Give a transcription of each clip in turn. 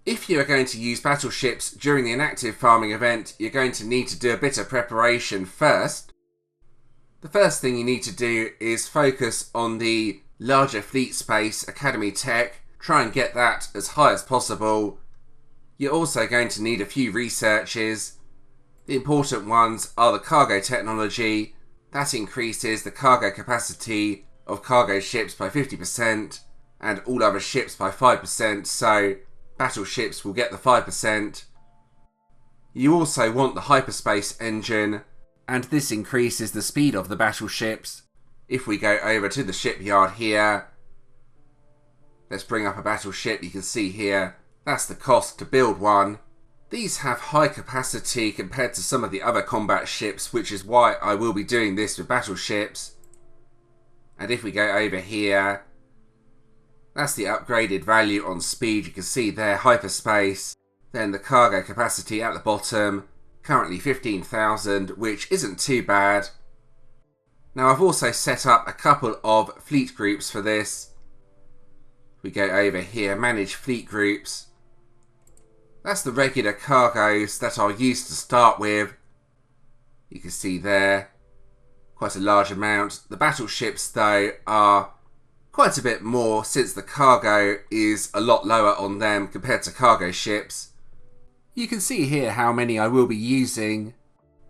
If you are going to use battleships during the inactive farming event, you're going to need to do a bit of preparation first. The first thing you need to do is focus on the larger fleet space Academy Tech. Try and get that as high as possible. You're also going to need a few researches. The important ones are the cargo technology. That increases the cargo capacity of cargo ships by 50% and all other ships by 5%, so battleships will get the 5%. You also want the hyperspace engine, and this increases the speed of the battleships. If we go over to the shipyard here, let's bring up a battleship. You can see here, that's the cost to build one. These have high capacity compared to some of the other combat ships, which is why I will be doing this with battleships. And if we go over here, that's the upgraded value on speed. You can see there, hyperspace. Then the cargo capacity at the bottom, currently 15,000, which isn't too bad. Now I've also set up a couple of fleet groups for this. We go over here, manage fleet groups. That's the regular cargoes that I'll use to start with. You can see there, quite a large amount. The battleships though are quite a bit more, since the cargo is a lot lower on them compared to cargo ships. You can see here how many I will be using.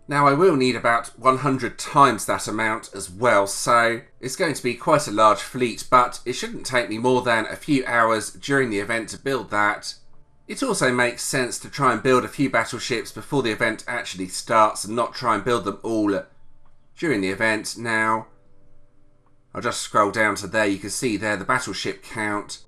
Now I will need about 100 times that amount as well, so it's going to be quite a large fleet, but it shouldn't take me more than a few hours during the event to build that. It also makes sense to try and build a few battleships before the event actually starts and not try and build them all during the event. Now, I'll just scroll down to there. You can see there the battleship count.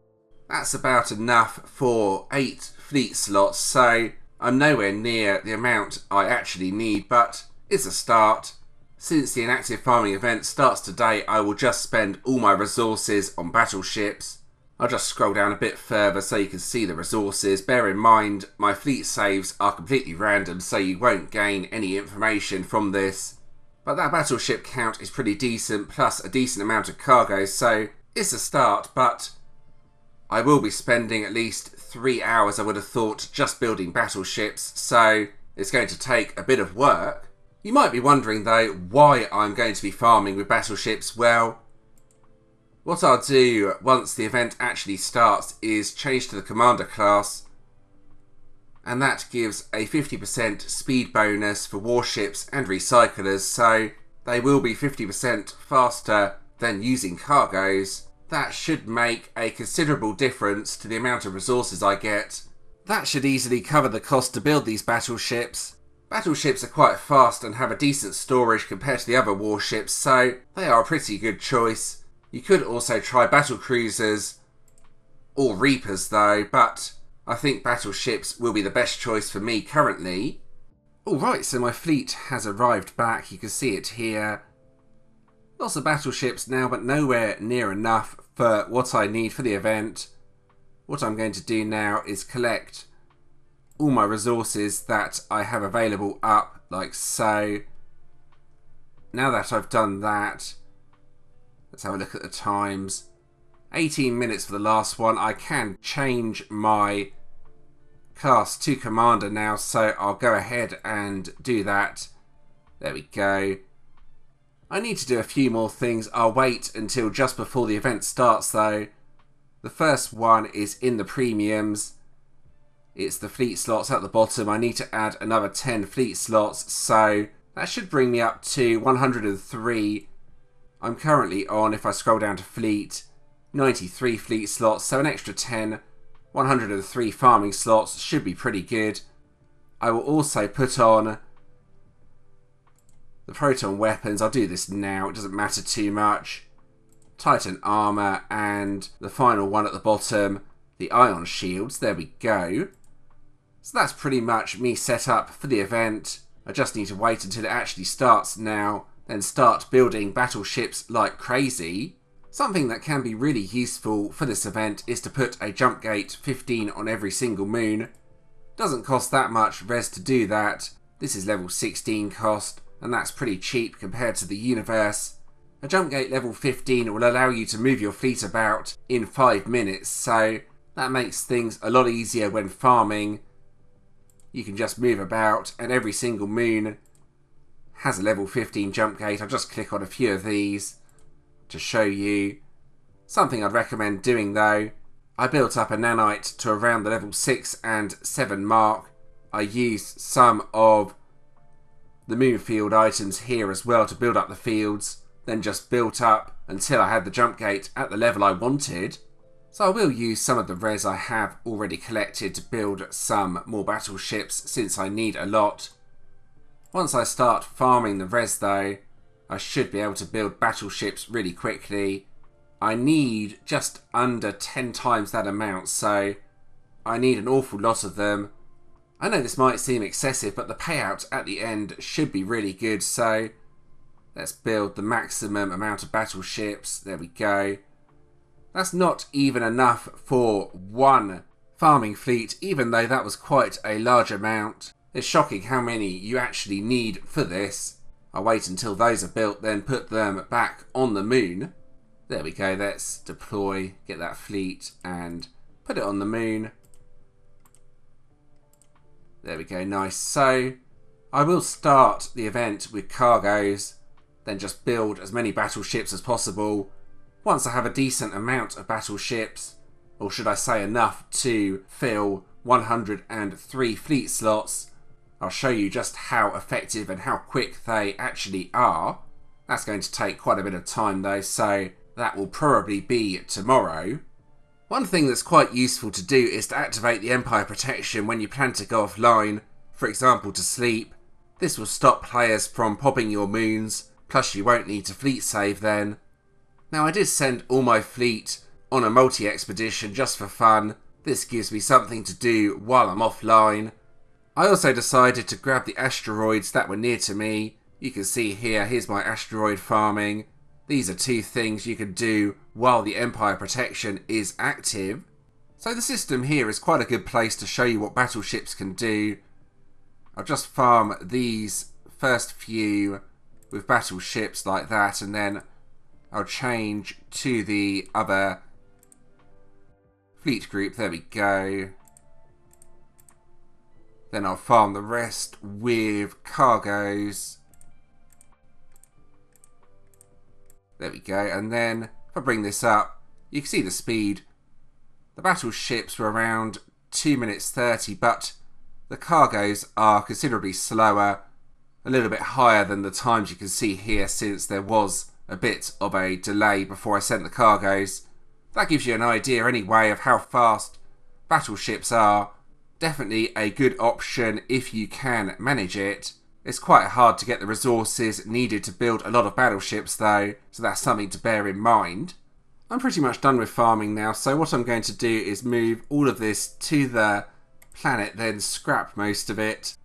That's about enough for 8 fleet slots, so I'm nowhere near the amount I actually need, but it's a start. Since the inactive farming event starts today, I will just spend all my resources on battleships. I'll just scroll down a bit further so you can see the resources. Bear in mind, my fleet saves are completely random, so you won't gain any information from this. But that battleship count is pretty decent, plus a decent amount of cargo, so it's a start, but I will be spending at least 3 hours, I would have thought, just building battleships, so it's going to take a bit of work. You might be wondering though why I'm going to be farming with battleships. Well, what I'll do once the event actually starts is change to the commander class, and that gives a 50% speed bonus for warships and recyclers, so they will be 50% faster than using cargoes. That should make a considerable difference to the amount of resources I get. That should easily cover the cost to build these battleships. Battleships are quite fast and have a decent storage compared to the other warships, so they are a pretty good choice. You could also try battle cruisers or reapers though, but I think battleships will be the best choice for me currently. Alright, so my fleet has arrived back. You can see it here. Lots of battleships now, but nowhere near enough for what I need for the event. What I'm going to do now is collect all my resources that I have available up, like so. Now that I've done that, let's have a look at the times. 18 minutes for the last one. I can change my cast to commander now, so I'll go ahead and do that. There we go. I need to do a few more things. I'll wait until just before the event starts though. The first one is in the premiums. It's the fleet slots at the bottom. I need to add another 10 fleet slots, so that should bring me up to 103. I'm currently on, if I scroll down to fleet, 93 fleet slots, so an extra 10, 103 farming slots should be pretty good. I will also put on the proton weapons. I'll do this now, it doesn't matter too much. Titan armor, and the final one at the bottom, the ion shields. There we go. So that's pretty much me set up for the event. I just need to wait until it actually starts now, then start building battleships like crazy. Something that can be really useful for this event is to put a jump gate 15 on every single moon. Doesn't cost that much res to do that. This is level 16 cost, and that's pretty cheap compared to the universe. A jump gate level 15 will allow you to move your fleet about in 5 minutes, so That makes things a lot easier when farming. You can just move about, and every single moon has a level 15 jump gate. I'll just click on a few of these to show you. Something I'd recommend doing though, I built up a nanite to around the level 6 and 7 mark. I used some of the moonfield items here as well to build up the fields, then just built up until I had the jump gate at the level I wanted. So I will use some of the res I have already collected to build some more battleships since I need a lot. Once I start farming the res though, I should be able to build battleships really quickly. I need just under 10 times that amount, so I need an awful lot of them. I know this might seem excessive, but the payout at the end should be really good, so let's build the maximum amount of battleships. There we go. That's not even enough for one farming fleet, even though that was quite a large amount. It's shocking how many you actually need for this. I'll wait until those are built, then put them back on the moon. There we go, let's deploy, get that fleet and put it on the moon. There we go, nice. So I will start the event with cargoes, then just build as many battleships as possible. Once I have a decent amount of battleships, or should I say enough to fill 103 fleet slots, I'll show you just how effective and how quick they actually are. That's going to take quite a bit of time though, so that will probably be tomorrow. One thing that's quite useful to do is to activate the Empire Protection when you plan to go offline, for example to sleep. This will stop players from popping your moons, plus you won't need to fleet save then. Now I did send all my fleet on a multi-expedition just for fun. This gives me something to do while I'm offline. I also decided to grab the asteroids that were near to me. You can see here, here's my asteroid farming. These are two things you can do while the Empire Protection is active. So the system here is quite a good place to show you what battleships can do. I'll just farm these first few with battleships like that, and then I'll change to the other fleet group. There we go. Then I'll farm the rest with cargoes. There we go. And then if I bring this up, you can see the speed. The battleships were around 2 minutes 30, but the cargoes are considerably slower, a little bit higher than the times you can see here, since there was a bit of a delay before I sent the cargoes. That gives you an idea anyway of how fast battleships are. Definitely a good option if you can manage it. It's quite hard to get the resources needed to build a lot of battleships though, so that's something to bear in mind. I'm pretty much done with farming now, so what I'm going to do is move all of this to the planet, then scrap most of it.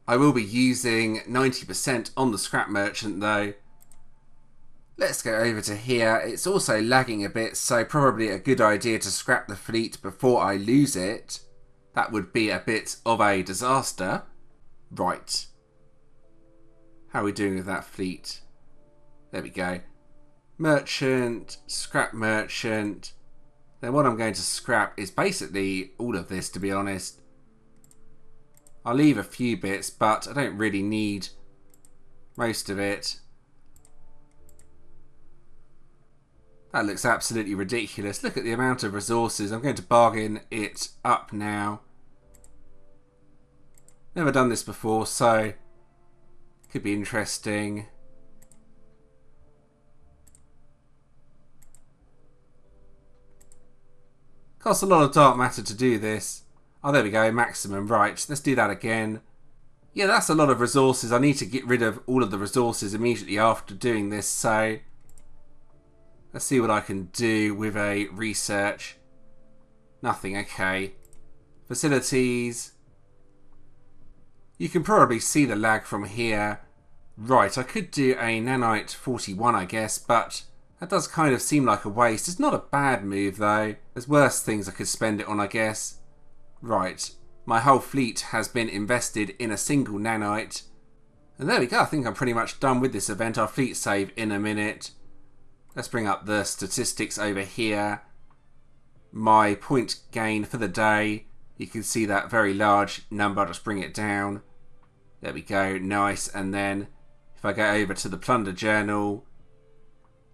I will be using 90% on the scrap merchant though. Let's go over to here. It's also lagging a bit, so probably a good idea to scrap the fleet before I lose it. That would be a bit of a disaster. Right. How are we doing with that fleet? There we go. Merchant, scrap merchant. Then what I'm going to scrap is basically all of this, to be honest. I'll leave a few bits, but I don't really need most of it. That looks absolutely ridiculous. Look at the amount of resources. I'm going to bargain it up now. Never done this before, so could be interesting. Costs a lot of dark matter to do this. Oh, there we go, maximum. Right, let's do that again. Yeah, that's a lot of resources. I need to get rid of all of the resources immediately after doing this, so let's see what I can do with a research. Nothing, okay. Facilities. You can probably see the lag from here. Right, I could do a nanite 41, I guess, but that does kind of seem like a waste. It's not a bad move, though. There's worse things I could spend it on, I guess. Right, my whole fleet has been invested in a single nanite. And there we go, I think I'm pretty much done with this event. I'll fleet save in a minute. Let's bring up the statistics over here. my point gain for the day. You can see that very large number. I'll just bring it down. There we go, nice. And then if I go over to the plunder journal,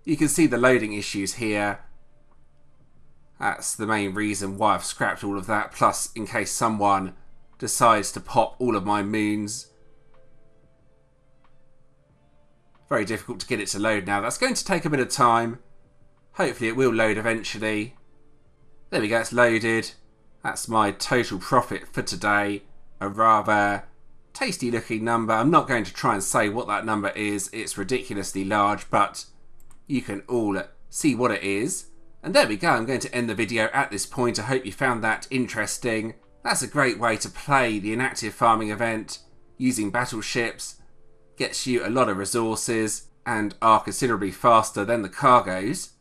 you can see the loading issues here. That's the main reason why I've scrapped all of that, plus in case someone decides to pop all of my moons. Very difficult to get it to load now. That's going to take a bit of time. Hopefully it will load eventually. There we go, it's loaded. That's my total profit for today. A rather tasty looking number. I'm not going to try and say what that number is. It's ridiculously large, but you can all see what it is. And there we go, I'm going to end the video at this point. I hope you found that interesting. That's a great way to play the inactive farming event using battleships. Gets you a lot of resources and are considerably faster than the cargoes.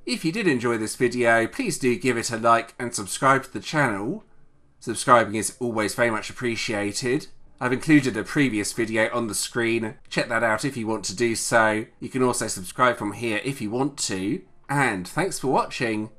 If you did enjoy this video, please do give it a like and subscribe to the channel. Subscribing is always very much appreciated. I've included a previous video on the screen. Check that out if you want to do so. You can also subscribe from here if you want to. And thanks for watching.